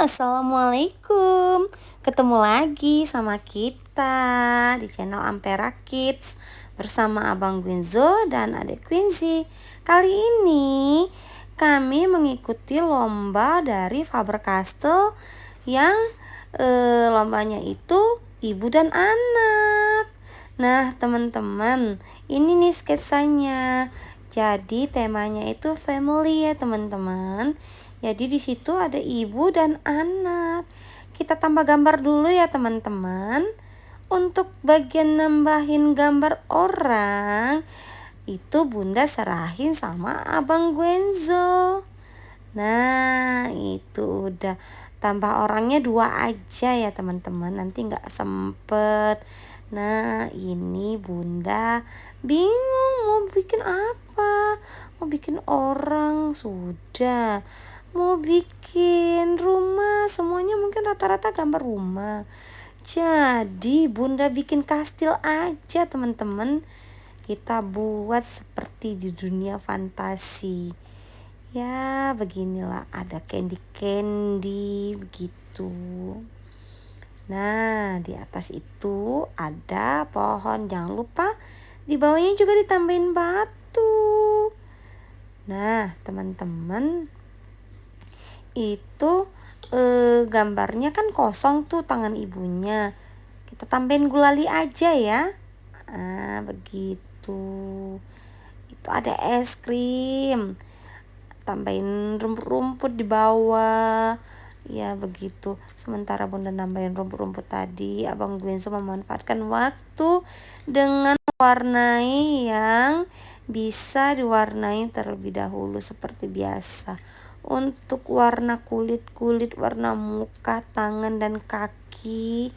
Assalamualaikum. Ketemu lagi sama kita di channel Ampera Kids bersama Abang Gwinzo dan Adik Quincy. Kali ini kami mengikuti lomba dari Faber-Castell yang lombanya itu ibu dan anak. Nah, teman-teman, ini nih sketsanya. Jadi temanya itu family ya, teman-teman. Jadi di situ ada ibu dan anak. Kita tambah gambar dulu ya, teman-teman. Untuk bagian nambahin gambar orang, itu Bunda serahin sama Abang Gwenzo. Nah, itu udah. Tambah orangnya 2 aja ya, teman-teman. Nanti nggak sempet. Nah, ini Bunda bingung mau bikin apa. Mau bikin orang sudah. Mau bikin rumah, semuanya mungkin rata-rata gambar rumah. Jadi Bunda bikin kastil aja, teman-teman. Kita buat seperti di dunia fantasi. Ya, beginilah, ada candy begitu. Nah, di atas itu ada pohon. Jangan lupa di bawahnya juga ditambahin batu. Nah, teman-teman, itu gambarnya kan kosong tuh tangan ibunya. Kita tambahin gulali aja ya. Nah, begitu. Itu ada es krim. Tambahin rumput-rumput di bawah. Ya, begitu. Sementara Bunda nambahin rumput-rumput tadi, Abang Gwenzo memanfaatkan waktu dengan mewarnai yang bisa diwarnai terlebih dahulu seperti biasa. Untuk warna kulit, warna muka, tangan, dan kaki,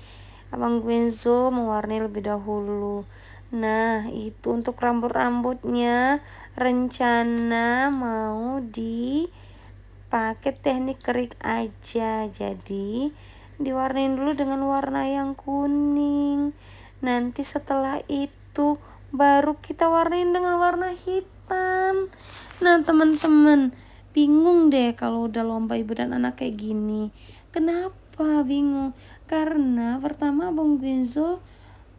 Abang Gwenzo mewarnai lebih dahulu. Nah, itu untuk rambut-rambutnya rencana mau dipakai teknik kerik aja. Jadi diwarnain dulu dengan warna yang kuning. Nanti setelah itu baru kita warnain dengan warna hitam. Nah, teman-teman, bingung deh kalau udah lomba ibu dan anak kayak gini. Kenapa bingung? Karena pertama Bang Gwenzo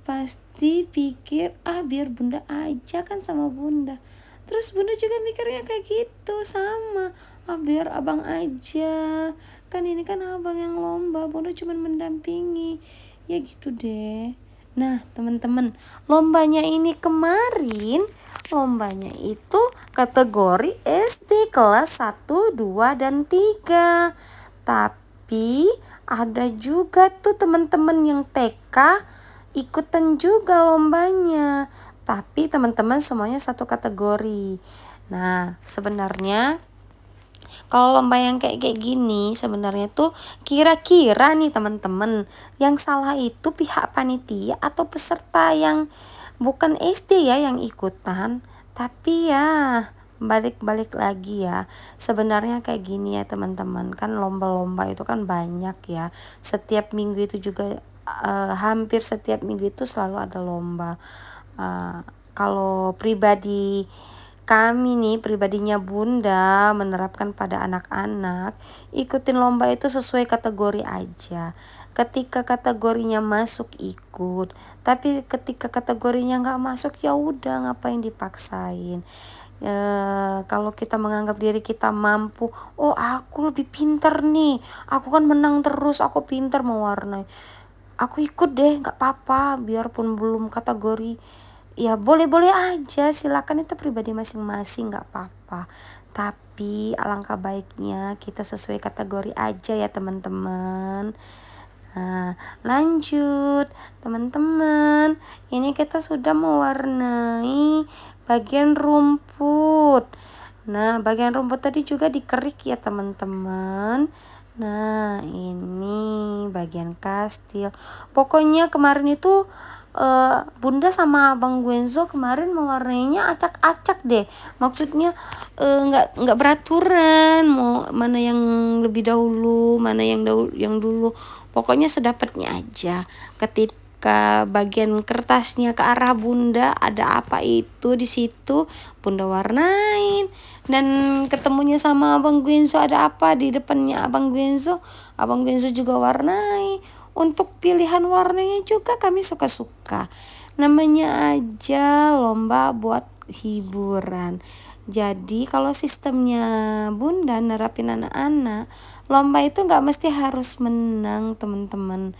pasti pikir, biar Bunda aja kan sama Bunda. Terus Bunda juga mikirnya kayak gitu sama, biar abang aja. Kan ini kan abang yang lomba, Bunda cuma mendampingi. Ya gitu deh. Nah, teman-teman, lombanya itu kategori SD kelas 1, 2, dan 3. Tapi ada juga tuh teman-teman yang TK ikutan juga lombanya. Tapi teman-teman semuanya satu kategori. Nah, sebenarnya kalau lomba yang kayak gini sebenarnya tuh kira-kira nih teman-teman, yang salah itu pihak panitia atau peserta yang bukan SD ya yang ikutan. Tapi ya balik lagi ya, sebenarnya kayak gini ya teman-teman, kan lomba-lomba itu kan banyak ya. Setiap minggu itu juga hampir setiap minggu itu selalu ada lomba. Kalau pribadi kami nih, pribadinya Bunda menerapkan pada anak-anak, ikutin lomba itu sesuai kategori aja. Ketika kategorinya masuk ikut, tapi ketika kategorinya nggak masuk ya udah, ngapain dipaksain. Kalau kita menganggap diri kita mampu, aku lebih pintar nih, aku kan menang terus, aku pintar mewarnai, aku ikut deh, nggak apa-apa, biarpun belum kategori. Ya boleh-boleh aja, silakan, itu pribadi masing-masing, nggak apa-apa. Tapi alangkah baiknya kita sesuai kategori aja ya teman-teman. Nah, lanjut teman-teman. Ini kita sudah mewarnai bagian rumput. Nah, bagian rumput tadi juga dikerik ya teman-teman. Nah, ini bagian kastil. Pokoknya kemarin itu Bunda sama Bang Gwenzo kemarin mewarnainya acak-acak deh. Maksudnya nggak beraturan, mau mana yang lebih dahulu, mana yang dulu. Pokoknya sedapatnya aja. Ketika bagian kertasnya ke arah Bunda, ada apa itu di situ, Bunda warnain. Dan ketemunya sama Abang Gwenzo, ada apa di depannya Abang Gwenzo, Abang Genzo juga warnai. Untuk pilihan warnanya juga kami suka-suka. Namanya aja lomba buat hiburan. Jadi kalau sistemnya Bunda nerapin anak-anak, lomba itu nggak mesti harus menang teman-teman.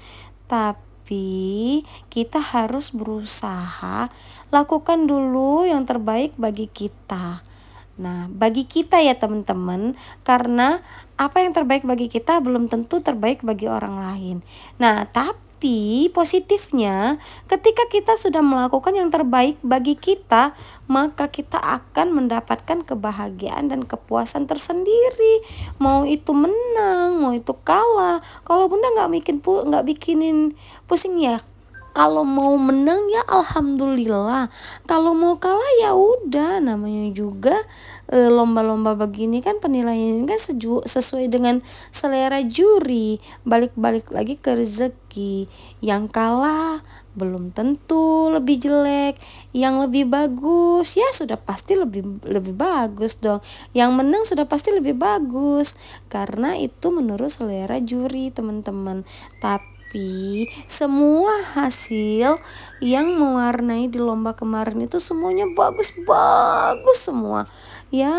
Tapi kita harus berusaha lakukan dulu yang terbaik bagi kita. Nah, bagi kita ya teman-teman, karena apa yang terbaik bagi kita belum tentu terbaik bagi orang lain. Nah, tapi positifnya ketika kita sudah melakukan yang terbaik bagi kita, maka kita akan mendapatkan kebahagiaan dan kepuasan tersendiri. Mau itu menang, mau itu kalah. Kalau Bunda nggak bikinin pusing ya. Kalau mau menang ya alhamdulillah. Kalau mau kalah ya udah, namanya juga lomba-lomba begini kan penilaiannya kan sesuai dengan selera juri. Balik-balik lagi ke rezeki. Yang kalah belum tentu lebih jelek, yang lebih bagus ya sudah pasti lebih bagus dong. Yang menang sudah pasti lebih bagus karena itu menurut selera juri teman-teman. Tapi semua hasil yang mewarnai di lomba kemarin itu semuanya bagus-bagus semua. Ya,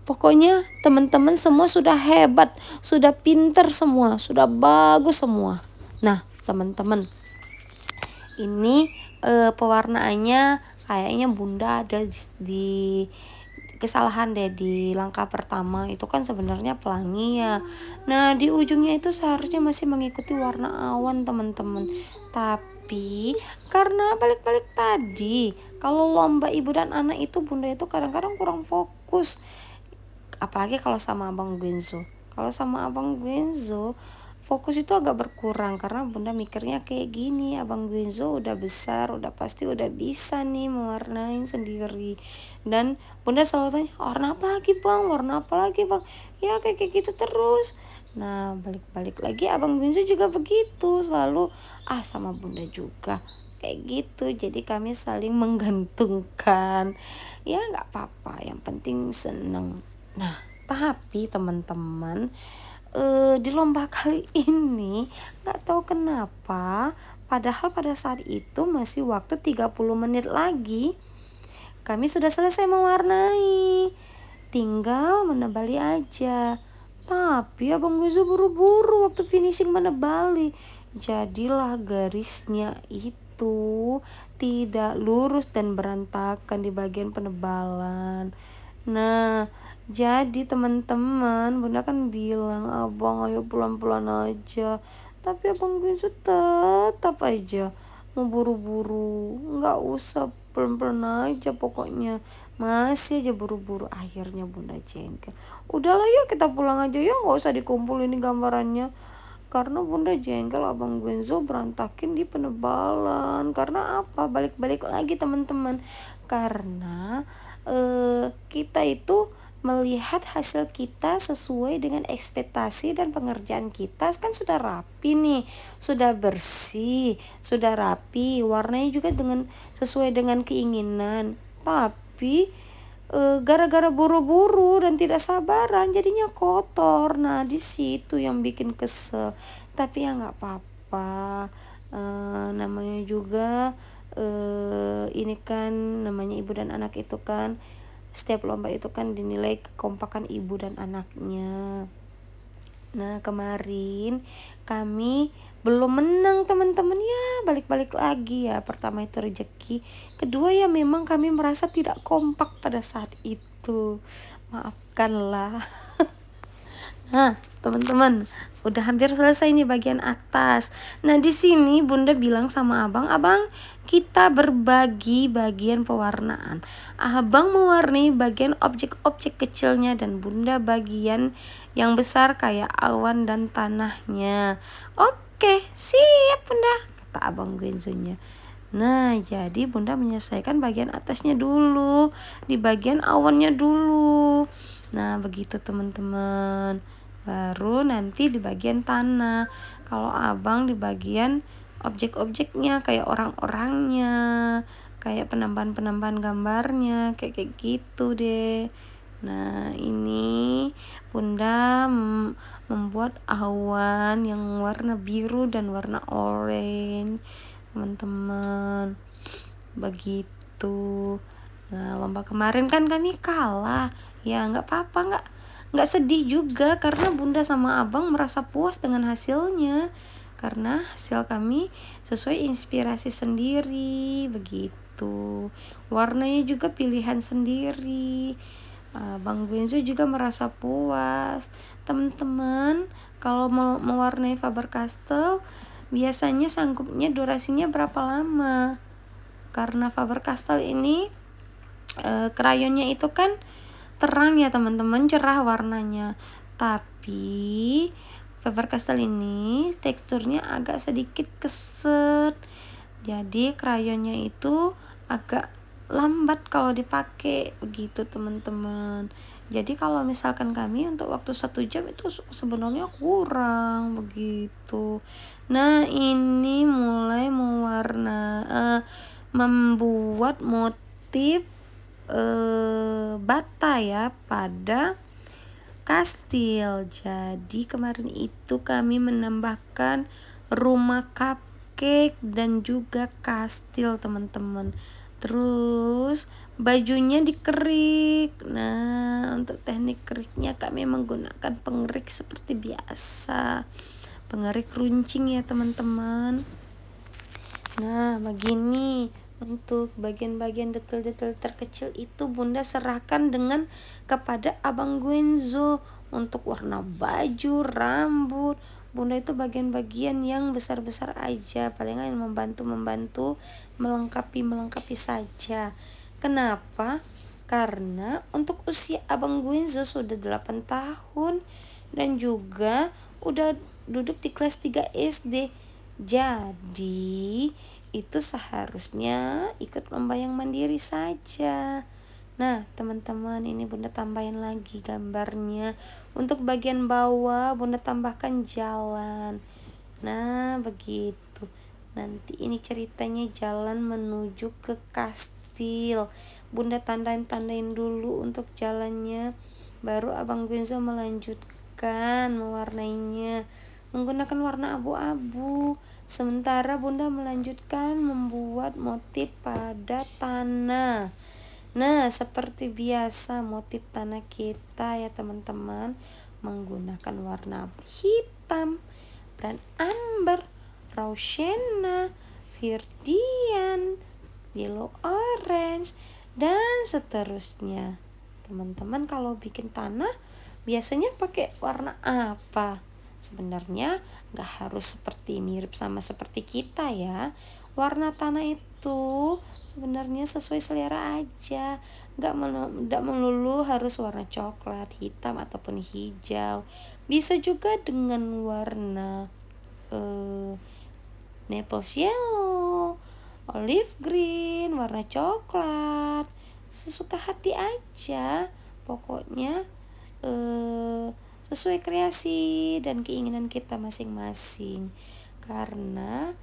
pokoknya teman-teman semua sudah hebat, sudah pinter semua, sudah bagus semua. Nah, teman-teman, ini pewarnaannya kayaknya Bunda ada di kesalahan deh di langkah pertama itu kan sebenarnya pelangi ya. Nah, di ujungnya itu seharusnya masih mengikuti warna awan teman-teman. Tapi karena balik-balik tadi, kalau lomba ibu dan anak itu Bunda itu kadang-kadang kurang fokus. Apalagi kalau sama Abang Genzo. Kalau sama Abang Genzo fokus itu agak berkurang karena Bunda mikirnya kayak gini, Abang Genzo udah besar, udah pasti udah bisa nih mewarnain sendiri. Dan Bunda selalu tanya, warna apa lagi bang, warna apa lagi bang, ya kayak gitu terus. Nah, balik-balik lagi Abang Genzo juga begitu, selalu sama Bunda juga kayak gitu. Jadi kami saling menggantungkan. Ya nggak apa-apa, yang penting seneng. Nah, tapi teman-teman, di lomba kali ini nggak tahu kenapa, padahal pada saat itu masih waktu 30 menit lagi kami sudah selesai mewarnai, tinggal menebali aja. Tapi Abang Guzo buru-buru waktu finishing menebali, jadilah garisnya itu tidak lurus dan berantakan di bagian penebalan. Nah, jadi teman-teman, Bunda kan bilang, Abang ayo pelan-pelan aja. Tapi Abang Ginsu tetap aja mau buru-buru. Nggak usah, pelan-pelan aja pokoknya. Masih aja buru-buru. Akhirnya Bunda jengkel. Udahlah yuk kita pulang aja ya, nggak usah dikumpul ini gambarannya. Karena Bunda jengkel Abang Genzo berantakin di penebalan. Karena apa? Balik-balik lagi teman-teman. Karena kita itu melihat hasil kita sesuai dengan ekspektasi dan pengerjaan kita kan sudah rapi nih, sudah bersih, sudah rapi, warnanya juga sesuai dengan keinginan. Tapi gara-gara buru-buru dan tidak sabaran jadinya kotor. Nah, di situ yang bikin kesel. Tapi ya nggak apa-apa, namanya juga ini kan namanya ibu dan anak itu kan, setiap lomba itu kan dinilai kekompakan ibu dan anaknya. Nah, kemarin kami belum menang teman-teman ya, balik-balik lagi ya. Pertama itu rezeki, kedua ya memang kami merasa tidak kompak pada saat itu. Maafkanlah. Nah, teman-teman, udah hampir selesai nih bagian atas. Nah, di sini Bunda bilang sama Abang, Abang, kita berbagi bagian pewarnaan. Abang mewarnai bagian objek-objek kecilnya dan Bunda bagian yang besar kayak awan dan tanahnya. Oke, siap Bunda, kata Abang Genzonya. Nah, jadi Bunda menyelesaikan bagian atasnya dulu, di bagian awannya dulu. Nah, begitu teman-teman. Baru nanti di bagian tanah. Kalau Abang di bagian objek-objeknya kayak orang-orangnya, kayak penambahan-penambahan gambarnya, kayak gitu deh. Nah, ini Bunda membuat awan yang warna biru dan warna orange, teman-teman. Begitu. Nah, lomba kemarin kan kami kalah. Ya, nggak apa-apa, nggak sedih juga karena Bunda sama Abang merasa puas dengan hasilnya. Karena hasil kami sesuai inspirasi sendiri, begitu. Warnanya juga pilihan sendiri. Bang Guenzo juga merasa puas. Teman-teman, kalau mau mewarnai Faber-Castell, biasanya sanggupnya durasinya berapa lama? Karena Faber-Castell ini krayonnya itu kan terang ya teman-teman, cerah warnanya. Tapi Faber-Castell ini teksturnya agak sedikit keset. Jadi krayonnya itu agak lambat kalau dipakai, begitu teman-teman. Jadi kalau misalkan kami untuk waktu 1 jam itu sebenarnya kurang, begitu. Nah, ini mulai membuat motif bata ya pada kastil. Jadi kemarin itu kami menambahkan rumah cupcake dan juga kastil, teman-teman. Terus bajunya dikerik. Nah, untuk teknik keriknya kami menggunakan pengerik seperti biasa, pengerik runcing ya teman-teman. Nah, begini. Untuk bagian-bagian detail-detail terkecil itu Bunda serahkan kepada Abang Guenzo. Untuk warna baju, rambut, Bunda itu bagian-bagian yang besar-besar aja, palingan membantu melengkapi saja. Kenapa? Karena untuk usia Abang Guenzo sudah 8 tahun dan juga udah duduk di kelas 3 SD. Jadi itu seharusnya ikut lomba yang mandiri saja. Nah, teman-teman, ini Bunda tambahin lagi gambarnya. Untuk bagian bawah Bunda tambahkan jalan. Nah, begitu. Nanti ini ceritanya jalan menuju ke kastil. Bunda tandain dulu untuk jalannya, baru Abang Guenzo melanjutkan mewarnainya menggunakan warna abu-abu. Sementara Bunda melanjutkan membuat motif pada tanah. Nah, seperti biasa motif tanah kita ya teman-teman, menggunakan warna hitam, brand amber, raw sienna, viridian, yellow orange, dan seterusnya. Teman-teman kalau bikin tanah biasanya pakai warna apa? Sebenarnya gak harus mirip sama seperti kita ya. Warna tanah itu sebenarnya sesuai selera aja, gak melulu harus warna coklat, hitam, ataupun hijau. Bisa juga dengan warna Naples yellow, olive green, warna coklat, sesuka hati aja. Pokoknya sesuai kreasi dan keinginan kita masing-masing. Karena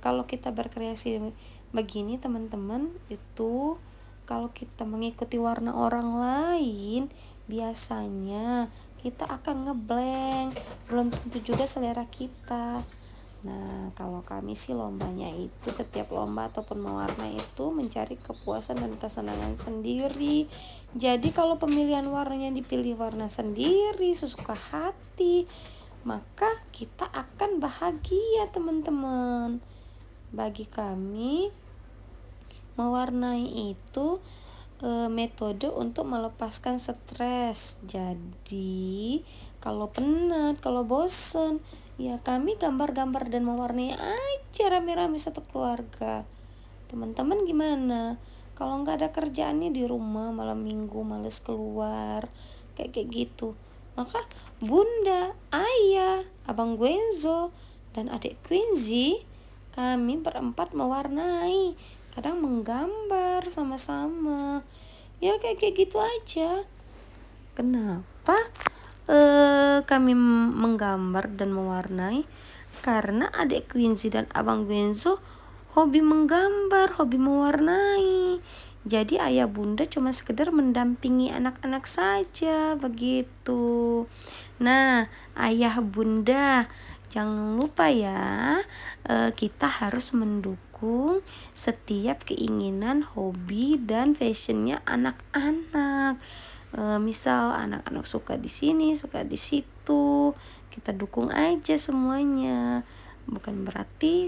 kalau kita berkreasi begini teman-teman, itu kalau kita mengikuti warna orang lain, biasanya kita akan ngeblank, belum tentu juga selera kita. Nah, kalau kami sih lombanya itu, setiap lomba ataupun mewarna itu mencari kepuasan dan kesenangan sendiri. Jadi kalau pemilihan warnanya dipilih warna sendiri sesuka hati, maka kita akan bahagia teman-teman. Bagi kami mewarnai itu metode untuk melepaskan stres. Jadi kalau penat, kalau bosen, ya kami gambar-gambar dan mewarnai aja rame-rame satu keluarga. Teman-teman gimana? Kalau nggak ada kerjaannya di rumah malam minggu, males keluar, kayak gitu, maka Bunda, Ayah, Abang Guenzo, dan adik Quincy, kami berempat mewarnai, kadang menggambar sama-sama. Ya kayak gitu aja. Kenapa kami menggambar dan mewarnai? Karena adik Quincy dan Abang Guenzo hobi menggambar, hobi mewarnai. Jadi ayah bunda cuma sekedar mendampingi anak-anak saja begitu. Nah, ayah bunda jangan lupa ya, kita harus mendukung setiap keinginan, hobi, dan fashionnya anak-anak. Misal anak-anak suka di sini, suka di situ, kita dukung aja semuanya. Bukan berarti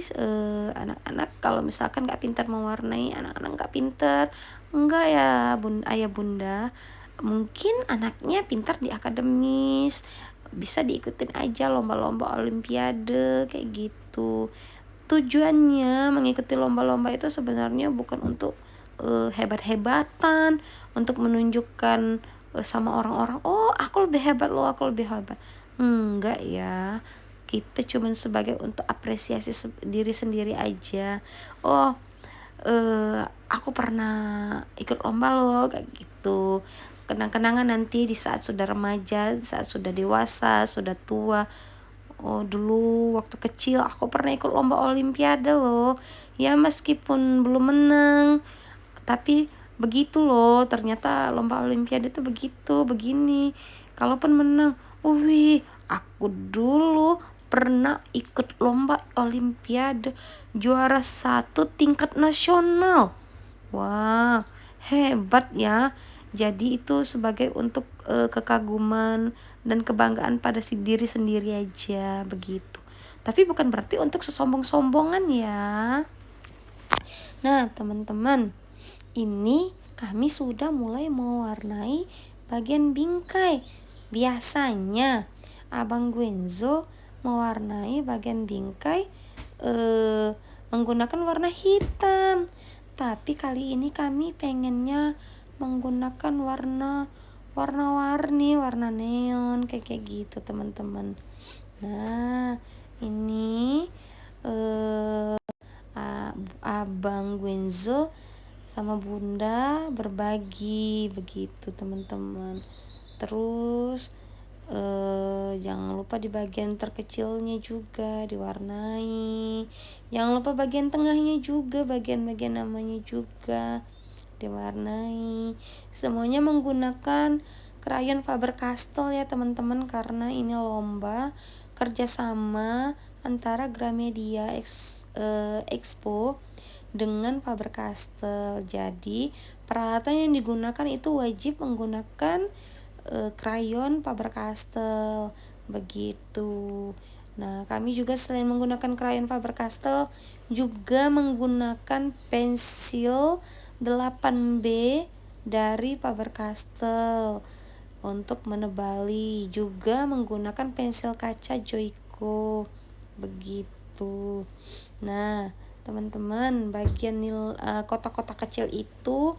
anak-anak kalau misalkan nggak pintar mewarnai, anak-anak nggak pintar, enggak ya ayah bunda. Mungkin anaknya pintar di akademis, bisa diikutin aja lomba-lomba olimpiade kayak gitu. Tujuannya mengikuti lomba-lomba itu sebenarnya bukan untuk hebat-hebatan, untuk menunjukkan sama orang-orang, oh aku lebih hebat loh, aku lebih hebat. Enggak ya, kita cuman sebagai untuk apresiasi diri sendiri aja. Oh, aku pernah ikut lomba loh kayak gitu. Kenang-kenangan nanti di saat sudah remaja, di saat sudah dewasa, sudah tua. Oh, dulu waktu kecil aku pernah ikut lomba olimpiade loh. Ya meskipun belum menang, tapi begitu loh, ternyata lomba olimpiade tuh begitu, begini. Kalaupun menang, wih, aku dulu pernah ikut lomba olimpiade, juara 1 tingkat nasional. Wah, hebat ya. Jadi itu sebagai untuk kekaguman dan kebanggaan pada si diri sendiri aja begitu. Tapi bukan berarti untuk sesombong-sombongan ya. Nah, teman-teman, ini kami sudah mulai mewarnai bagian bingkai. Biasanya Abang Gwenzo mewarnai bagian bingkai menggunakan warna hitam. Tapi kali ini kami pengennya menggunakan warna-warni, warna neon kayak gitu, teman-teman. Nah, ini Abang Gwenzo sama bunda berbagi begitu, teman-teman. Terus jangan lupa di bagian terkecilnya juga diwarnai, jangan lupa bagian tengahnya juga, bagian-bagian namanya juga diwarnai. Semuanya menggunakan krayon Faber-Castell ya teman-teman, karena ini lomba kerjasama antara Gramedia Expo dengan Faber-Castell. Jadi peralatan yang digunakan itu wajib menggunakan krayon Faber-Castell begitu. Nah, kami juga selain menggunakan krayon Faber-Castell juga menggunakan pensil 8B dari Faber-Castell untuk menebali, juga menggunakan pensil kaca Joico begitu. Nah, teman-teman, bagian kotak-kotak kecil itu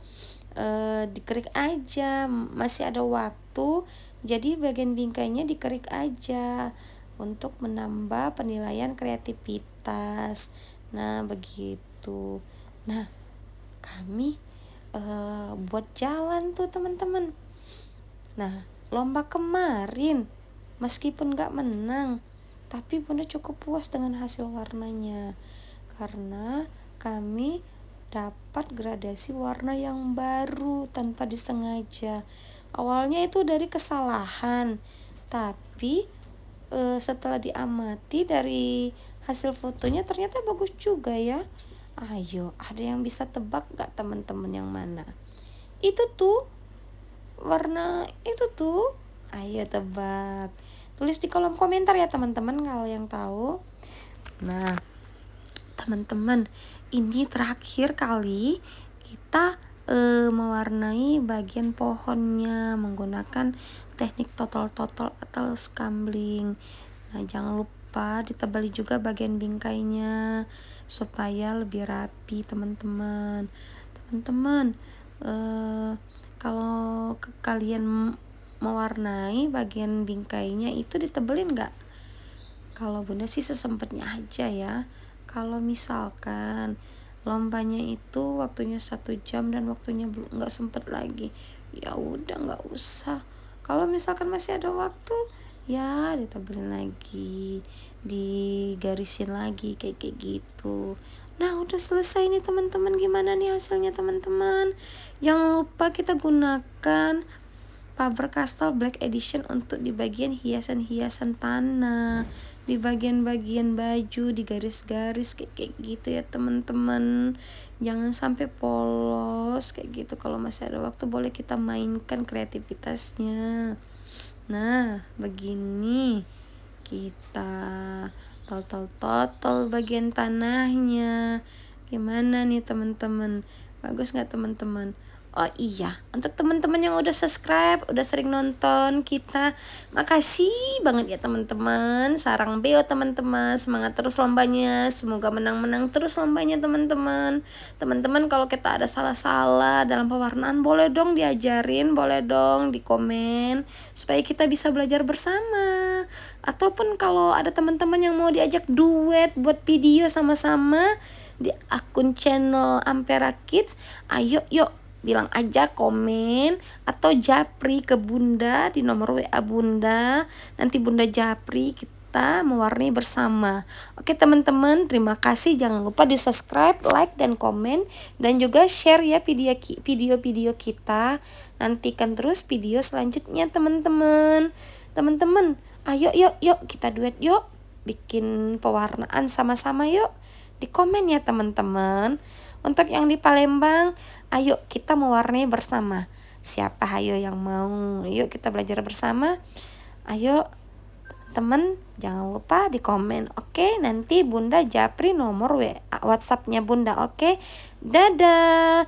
dikerik aja, masih ada waktu, jadi bagian bingkainya dikerik aja untuk menambah penilaian kreativitas. Nah begitu. Nah, kami buat jalan tuh teman-teman. Nah, lomba kemarin meskipun gak menang, tapi bunda cukup puas dengan hasil warnanya, karena kami dapat gradasi warna yang baru tanpa disengaja. Awalnya itu dari kesalahan, tapi setelah diamati dari hasil fotonya ternyata bagus juga ya. Ayo, ada yang bisa tebak gak teman-teman yang mana? Itu tuh, warna itu tuh. Ayo tebak. Tulis di kolom komentar ya teman-teman kalau yang tahu. Nah, teman-teman, ini terakhir kali kita mewarnai bagian pohonnya menggunakan teknik totol-totol atau scambling. Nah, jangan lupa ditebali juga bagian bingkainya supaya lebih rapi, teman-teman. Teman-teman, kalau kalian mewarnai bagian bingkainya itu ditebelin nggak? Kalau bunda sih sesempatnya aja ya. Kalau misalkan lombanya itu waktunya 1 jam dan waktunya belum, nggak sempet lagi, ya udah nggak usah. Kalau misalkan masih ada waktu, ya ditebelin lagi, digarisin lagi kayak gitu. Nah, udah selesai nih teman-teman. Gimana nih hasilnya teman-teman? Jangan lupa kita gunakan Faber-Castell Black Edition untuk di bagian hiasan-hiasan tanah, di bagian-bagian baju, di garis-garis kayak gitu ya teman-teman. Jangan sampai polos kayak gitu. Kalau masih ada waktu boleh kita mainkan kreativitasnya. Nah, begini kita totol bagian tanahnya. Gimana nih teman-teman? Bagus nggak teman-teman? Oh iya, untuk teman-teman yang udah subscribe, udah sering nonton kita, makasih banget ya teman-teman. Sarang beo teman-teman, semangat terus lombanya, semoga menang-menang terus lombanya teman-teman. Teman-teman kalau kita ada salah-salah dalam pewarnaan boleh dong diajarin, boleh dong di komen supaya kita bisa belajar bersama. Ataupun kalau ada teman-teman yang mau diajak duet buat video sama-sama di akun channel Ampera Kids, ayo yuk bilang aja komen atau japri ke Bunda di nomor WA Bunda. Nanti Bunda japri, kita mewarnai bersama. Oke teman-teman, terima kasih. Jangan lupa di subscribe, like, dan komen, dan juga share ya video-video kita. Nantikan terus video selanjutnya teman-teman. Teman-teman, ayo yuk kita duet yuk, bikin pewarnaan sama-sama yuk. Di komen ya teman-teman. Untuk yang di Palembang, ayo kita mewarnai bersama. Siapa ayo yang mau? Yuk kita belajar bersama. Ayo teman, jangan lupa di komen. Oke, nanti Bunda japri nomor WhatsApp-nya Bunda. Oke, dadah.